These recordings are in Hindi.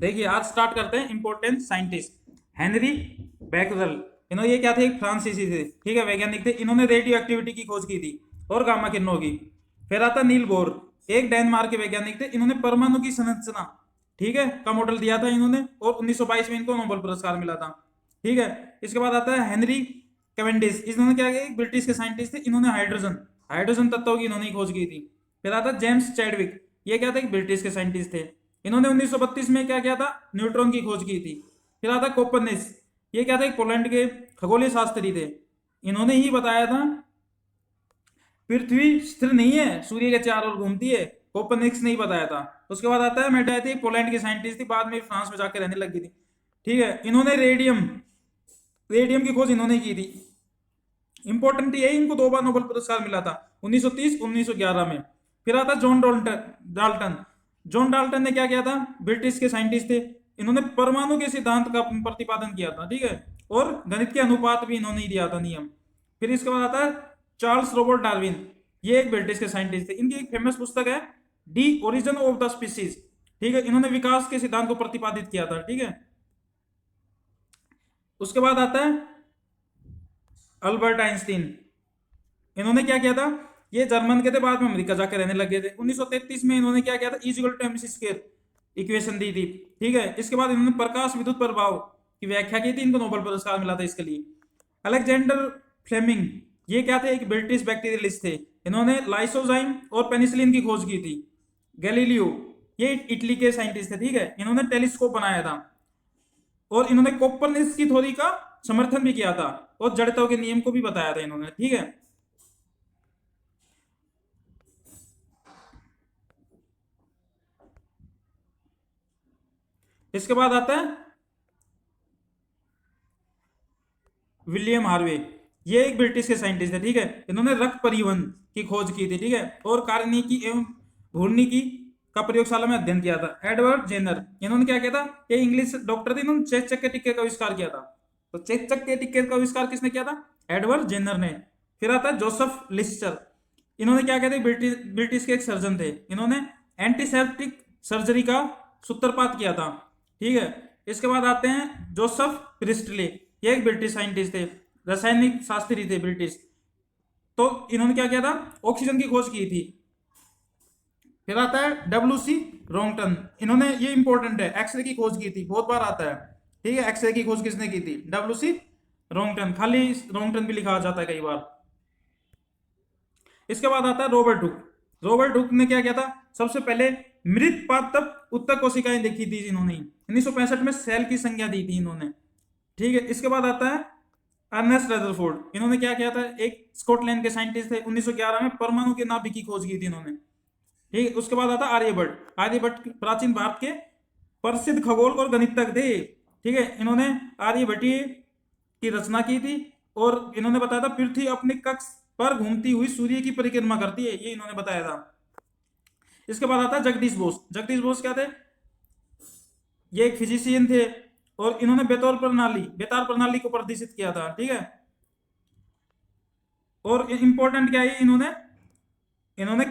देखिए आज स्टार्ट करते हैं इंपॉर्टेंट साइंटिस्ट। हेनरी बैकरल, इन्होंने ये क्या थे, एक फ्रांसीसी थे, ठीक है, वैज्ञानिक थे। इन्होंने रेडियो एक्टिविटी की खोज की थी और गामा किरणों की। फिर आता नील बोर, एक डेनमार्क के वैज्ञानिक थे। इन्होंने परमाणु की संरचना, ठीक है, का मॉडल दिया था इन्होंने, और 1922 में इनको नोबेल पुरस्कार मिला था, ठीक है। इसके बाद आता है हेनरी कैवेंडिश, इन्होंने क्या किया, ब्रिटिश के साइंटिस्ट थे। इन्होंने हाइड्रोजन हाइड्रोजन तत्वों की इन्होंने खोज की थी। फिर आता है जेम्स चैडविक, ये क्या थे, ब्रिटिश के साइंटिस्ट थे। इन्होंने 1932 में क्या किया था, न्यूट्रॉन की खोज की थी। फिर आता कोपरनिकस, ये क्या था, पोलैंड के खगोलीय शास्त्री थे। इन्होंने ही बताया था पृथ्वी स्थिर नहीं है, सूर्य के चारों ओर घूमती है। कोपरनिकस ने ही बताया था। उसके बाद आता है मेटाइथी, पोलैंड की साइंटिस्ट थी, बाद में फ्रांस में जाकर रहने लगी थी, ठीक है। इन्होंने रेडियम रेडियम की खोज इन्होंने की थी। इंपॉर्टेंट ये, इनको 2 बार नोबेल पुरस्कार मिला था, 1930 1911 में। फिर आता जॉन डाल्टन। जॉन डाल्टन ने क्या किया था, ब्रिटिश के साइंटिस्ट थे। इन्होंने परमाणु के सिद्धांत का प्रतिपादन किया था, ठीक है, और गणित के अनुपात भी इन्होंने ही दिया था, नियम। फिर इसके बाद आता है चार्ल्स रॉबर्ट डार्विन, ये एक ब्रिटिश के साइंटिस्ट थे। इनकी एक फेमस पुस्तक है D origin of the species, ठीक है। इन्होंने विकास के सिद्धांत को प्रतिपादित किया था, ठीक है। उसके बाद आता है अल्बर्ट आइंस्टीन। इन्होंने क्या किया था, ये जर्मन के थे, बाद में अमेरिका जाकर रहने लगे थे। 1933 में इन्होंने क्या किया था, is equal to MC square equation दी थी, ठीक है। इसके बाद इन्होंने प्रकाश विद्युत प्रभाव की व्याख्या की थी, इनको नोबेल पुरस्कार मिला था इसके लिए। अलेक्जेंडर फ्लेमिंग, ये क्या थे, एक ब्रिटिश बैक्टीरियलिस्ट थे। इन्होंने लाइसोजाइम और पेनिसिलिन की खोज की थी। गैलीलियो, ये इटली के साइंटिस्ट थे, ठीक है। इन्होंने टेलीस्कोप बनाया था और इन्होंने कोपरनिकस की थ्योरी का समर्थन भी किया था और जड़ता के नियम को भी बताया था इन्होंने, ठीक है। इसके बाद आता है विलियम हार्वे, ये एक ब्रिटिश के साइंटिस्ट है, ठीक है। इन्होंने रक्त परिवहन की खोज की थी, ठीक है, और कार्निकी एवं भूर्निकी का प्रयोगशाला में अध्ययन किया था। एडवर्ड जेनर, इन्होंने क्या किया था, ये इंग्लिश डॉक्टर थे, इन्होंने चेक चक के टिक्के का आविष्कार किया था। तो चेक चक के टिक्के का आविष्कार किसने किया था, एडवर्ड जेनर ने। फिर आता है जोसेफ लिस्टर, इन्होंने क्या किया था, ब्रिटिश के एक सर्जन थे। इन्होंने एंटीसेप्टिक सर्जरी का सूत्रपात किया था, ठीक है। इसके बाद आते हैं जोसेफ प्रिस्टले, ये एक ब्रिटिश साइंटिस्ट थे, रासायनिक शास्त्री थे ब्रिटिश। तो इन्होंने क्या किया था, ऑक्सीजन की खोज की थी। फिर आता है डब्ल्यू सी रोंगटन, इन्होंने, ये इंपॉर्टेंट है, एक्सरे की खोज की थी, बहुत बार आता है, ठीक है। एक्सरे की खोज किसने की थी, डब्ल्यू सी रोंगटन, खाली रोंगटन भी लिखा जाता है कई बार। इसके बाद आता है रॉबर्ट हुक। रॉबर्ट हुक ने क्या किया था, सबसे पहले मृत पातप उत्तक कोशिकाएं देखी थी इन्होंने, 1965 में सेल की संख्या दी थी इन्होंने, ठीक है। इसके बाद आता है अर्नेस्ट रदरफोर्ड, इन्होंने क्या किया था, एक स्कॉटलैंड के साइंटिस्ट थे, 1911 में परमाणु के नाभिक की खोज की थी इन्होंने, ठीक है। उसके बाद आता आर्यभट्ट। आर्यभट्ट प्राचीन भारत के प्रसिद्ध खगोल और गणितज्ञ थे, ठीक है। इन्होंने आर्यभट्टीय की रचना की थी और इन्होंने बताया था पृथ्वी अपने कक्ष पर घूमती हुई सूर्य की परिक्रमा करती है, ये इन्होंने बताया था। इसके बाद आता है जगदीश बोस। जगदीश बोस क्या थे, ये एक फिजिशियन थे और इन्होंने बेतार प्रणाली को प्रदर्शित किया था, ठीक है। और इंपॉर्टेंट क्या है, इन्होंने इन्होंने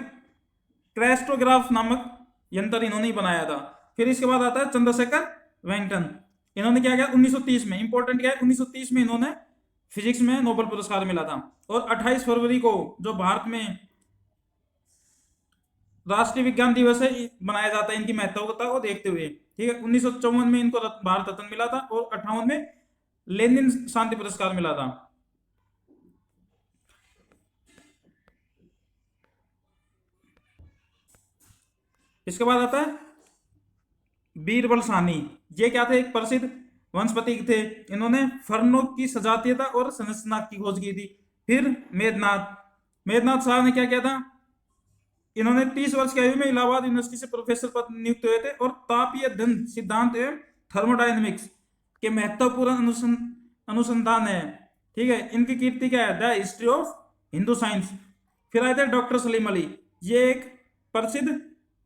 क्रेस्टोग्राफ नामक यंत्र इन्होंने ही बनाया था। फिर इसके बाद आता है चंद्रशेखर वेंकटन, इन्होंने क्या किया 1930 में, इंपॉर्टेंट क्या है, 1930 में इन्होंने फिजिक्स में नोबेल पुरस्कार मिला था। और 28 फरवरी को जो भारत में राष्ट्रीय विज्ञान दिवस है मनाया जाता है, इनकी महत्वता को देखते हुए, ठीक है। 1954 में इनको भारत रत्न मिला था और 58 में लेनिन शांति पुरस्कार मिला था। इसके बाद आता है बीरबल साहनी, ये क्या थे, एक प्रसिद्ध वंशपति थे। इन्होंने फर्नों की सजातीयता और संरचना की खोज की थी। फिर मेघनाथ मेघनाथ शाह ने क्या किया था, इन्होंने 30 वर्ष की आयु में इलाहाबाद यूनिवर्सिटी से प्रोफेसर पद नियुक्त हुए थे और तापीय अध्ययन सिद्धांत एवं थर्मोडायनेमिक्स के महत्वपूर्ण अनुसंधान है, ठीक है। इनकी कीर्ति क्या है, the history of Hindu science. फिर आए थे डॉक्टर सलीम अली, ये एक प्रसिद्ध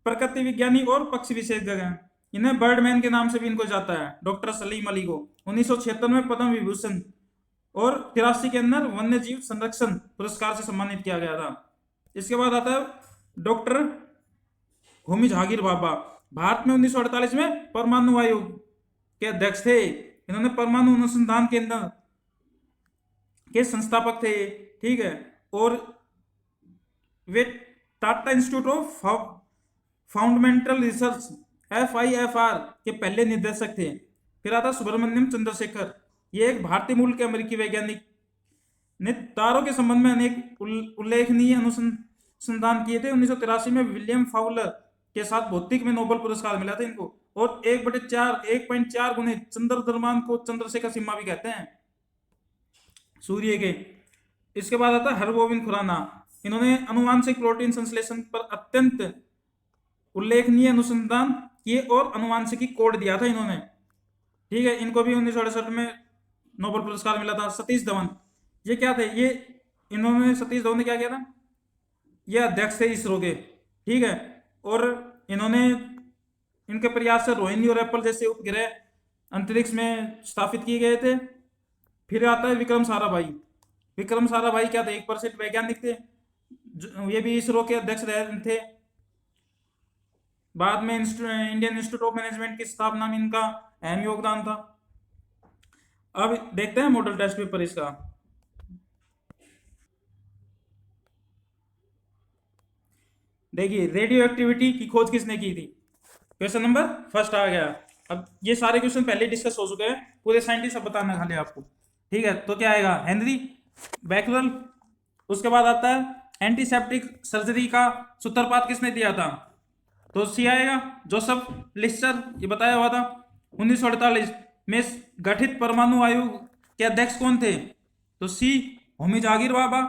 प्रकृति विज्ञानी और पक्षी विशेषज्ञ हैं। इन्हें बर्डमैन के नाम से भी इनको जाता है, डॉक्टर सलीम अली को 1976 में पद्म विभूषण और 83 के अंदर वन्य जीव संरक्षण पुरस्कार से सम्मानित किया गया था। इसके बाद आता है डॉक्टर होमी जहांगीर बाबा। भारत में 1948 में परमाणु आयोग के अध्यक्ष थे। इन्होंने परमाणु अनुसंधान केंद्र के संस्थापक थे, ठीक है। और वे Tata institute of fundamental research FIFR के पहले निदेशक थे। फिर आता सुब्रमण्यम चंद्रशेखर, ये एक भारतीय मूल के अमेरिकी वैज्ञानिक ने तारों के संबंध में अनेक उल्लेखनीय अनुसंधान किए थे। 1983 में विलियम फाउलर के साथ भौतिक में नोबेल पुरस्कार मिला था इनको। और 1/4 गुने चंद्र द्रव्यमान को चंद्रशेखर सीमा भी कहते हैं सूर्य के। इसके बाद आता है हरगोविंद खुराना, इन्होंने अनुवांशिक प्रोटीन संश्लेषण पर अत्यंत उल्लेखनीय अनुसंधान किए और अनुवांशिकी कोड दिया था इन्होंने, ठीक है। इनको भी 1968 में नोबेल पुरस्कार मिला था। सतीश धवन, ये क्या थे, ये इन्होंने सतीश धवन ने क्या किया था, ये अध्यक्ष थे इसरो के, ठीक है। और इन्होंने इनके प्रयास से रोहिणी और एप्पल जैसे उपग्रह अंतरिक्ष में स्थापित किए गए थे। फिर आता है विक्रम साराभाई। विक्रम साराभाई क्या थे, एक प्रसिद्ध वैज्ञानिक थे, ये भी इसरो के अध्यक्ष रहे थे। बाद में इंडियन इंस्टीट्यूट ऑफ मैनेजमेंट की स्थापना में इनका अहम योगदान था। अब देखते हैं मॉडल टेस्ट पेपर इसका। देखिए रेडियो एक्टिविटी की खोज किसने की थी, क्वेश्चन नंबर फर्स्ट आ गया। अब ये सारे क्वेश्चन पहले डिस्कस हो चुके हैं, पूरे साइंटिस्ट सब बताना खाली आपको, ठीक है। तो क्या आएगा, हेनरी बैकरल। उसके बाद आता है एंटीसेप्टिक सर्जरी का सूत्रपात किसने दिया था, तो सी आएगा, जोसेफ लिस्टर, ये बताया हुआ था। 1948 में गठित परमाणु आयोग के अध्यक्ष कौन थे, तो सी होमी जहांगीर बाबा।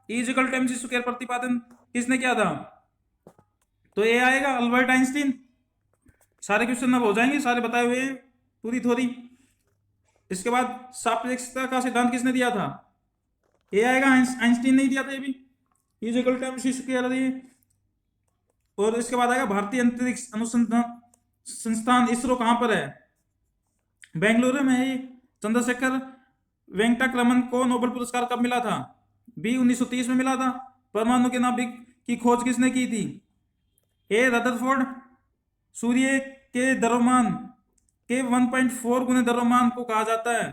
E=mc² प्रतिपादन किसने किया था, तो ए आएगा, अल्बर्ट आइंस्टीन। सारे क्वेश्चन अब हो जाएंगे, सारे बताए हुए पूरी थोड़ी। इसके बाद सापेक्षता का सिद्धांत किसने दिया था, ए आएगा, आइंस्टीन नहीं दिया था ये भी। E=mc²। और इसके बाद आएगा भारतीय अंतरिक्ष अनुसंधान संस्थान इसरो कहां पर है, बेंगलुरु में है। चंद्रशेखर वेंकटरमन को नोबेल पुरस्कार कब मिला था, बी 1930 में मिला था। परमाणु के नाभिक की खोज किसने की थी, ए रदरफोर्ड। सूर्य के द्रव्यमान के 1.4 गुने द्रव्यमान को कहा जाता है,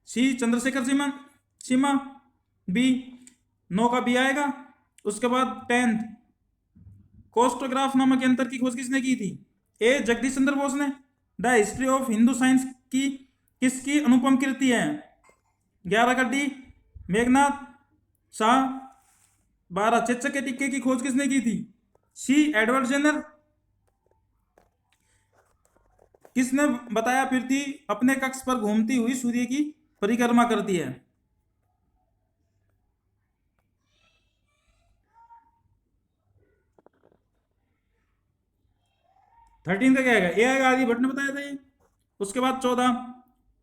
सी चंद्रशेखर सीमा बी 9 का बी आएगा। उसके बाद 10th कोस्टोग्राफ नामक यंत्र की खोज किसने की थी, ए जगदीश चंद्र बोस ने। The history of Hindu science की किसकी अनुपम कृति है, 11 का डी मेघनाथ शाह। 12 चेचक के टिक्के की खोज किसने की थी, सी एडवर्ड जेनर। किसने बताया पृथ्वी अपने कक्ष पर घूमती हुई सूर्य की परिक्रमा करती है, 13 का क्या आएगा, ए आएगा, आर्यभट्ट ने बताया था ये। उसके बाद 14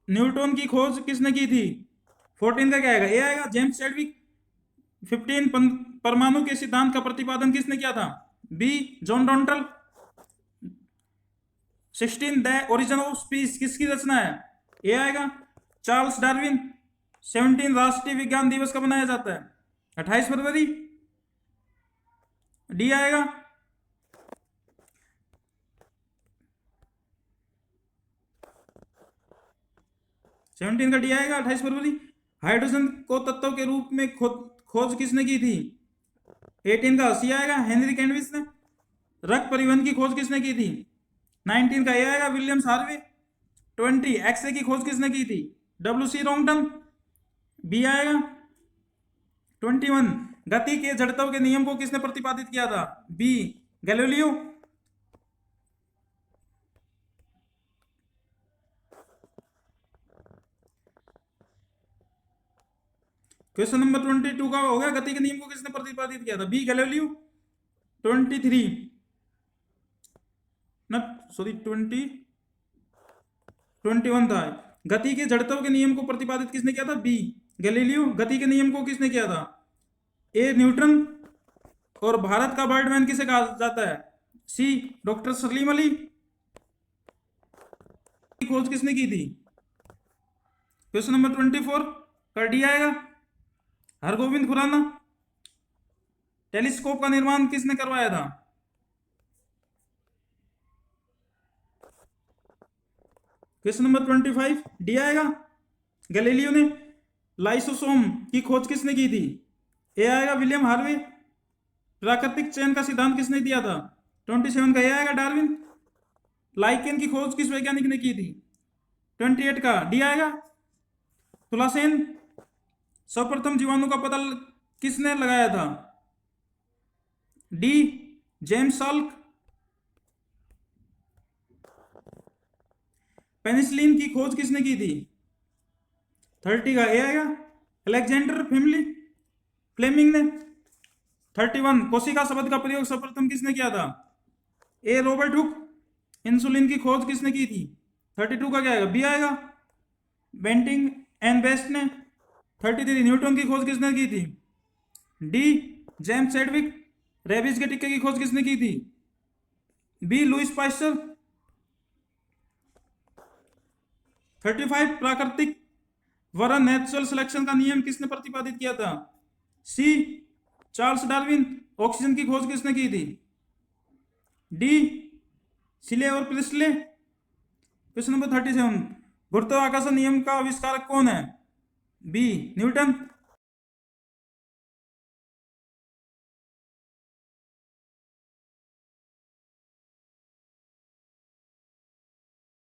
न्यूटन की खोज किसने की थी, 14 का क्या आएगा, ए आएगा, जेम्स चैडविक। 15 परमाणु के सिद्धांत का प्रतिपादन किसने किया था, बी John Dalton. 16 the origin of species किसकी रचना है, ए आएगा, चार्ल्स डार्विन। 17 राष्ट्रीय विज्ञान दिवस कब मनाया जाता है, 28 फरवरी, डी आएगा। 17 का डी आएगा, 28 फरवरी। हाइड्रोजन को तत्व के रूप में खोज किसने की थी, 18 का सी आएगा, हेनरी कैंडिस ने। रक्त परिवहन की खोज किसने की थी, 19 का ए आएगा, विलियम हार्वे। 20 एक्सरे की खोज किसने की थी, WC रॉन्गटन, बी आएगा। 21 गति के जड़त्व के नियम को किसने प्रतिपादित किया था, बी गैलीलियो। क्वेश्चन नंबर 22 का हो गया, गति के नियम को किसने प्रतिपादित किया था, बी गैलीलियो। 23 न सॉरी 21 था, गति के जड़त्व के नियम को प्रतिपादित किसने किया था, बी गैलीलियो। गति के नियम को किसने किया था, ए न्यूटन। और भारत का बर्डमैन किसे कहा जाता है, सी डॉक्टर सलीम अली। खोज किसने की थी, क्वेश्चन नंबर 24 का डी आएगा, हरगोविंद खुराना। टेलीस्कोप का निर्माण किसने करवाया था, क्वेश्चन नंबर 25 डी आएगा। गैलीलियो ने लाइसोसोम की खोज किसने की थी? ए आएगा विलियम हार्वे। प्राकृतिक चयन का सिद्धांत किसने दिया था? 27 का ए आएगा डार्विन। लाइकेन की खोज किस वैज्ञानिक ने की थी? 28 का डी आएगा तुलासेन। सर्वप्रथम जीवाणु का पता किसने लगाया था? D James Salk. पेनिसिलिन की खोज किसने की थी? 30 का ए आएगा अलेक्जेंडर फ्लेमिंग ने। 31 कोशिका शब्द का प्रयोग सर्वप्रथम किसने किया था? ए रॉबर्ट हुक। इंसुलिन की खोज किसने की थी? 32 का क्या आएगा? बी आएगा बेंटिंग एंड बेस्ट ने। 33 न्यूटन की खोज किसने की थी? D James Chadwick. रेबीज के टीके की खोज किसने की थी? B Louis Pasteur. 35 प्राकृतिक वरन नेचुरल सिलेक्शन का नियम किसने प्रतिपादित किया था? सी चार्ल्स डार्विन। ऑक्सीजन की खोज किसने की थी? डी सिले और प्रिस्ले। क्वेश्चन नंबर 37 गुरुत्वाकर्षण नियम का आविष्कारक कौन है? B Newton.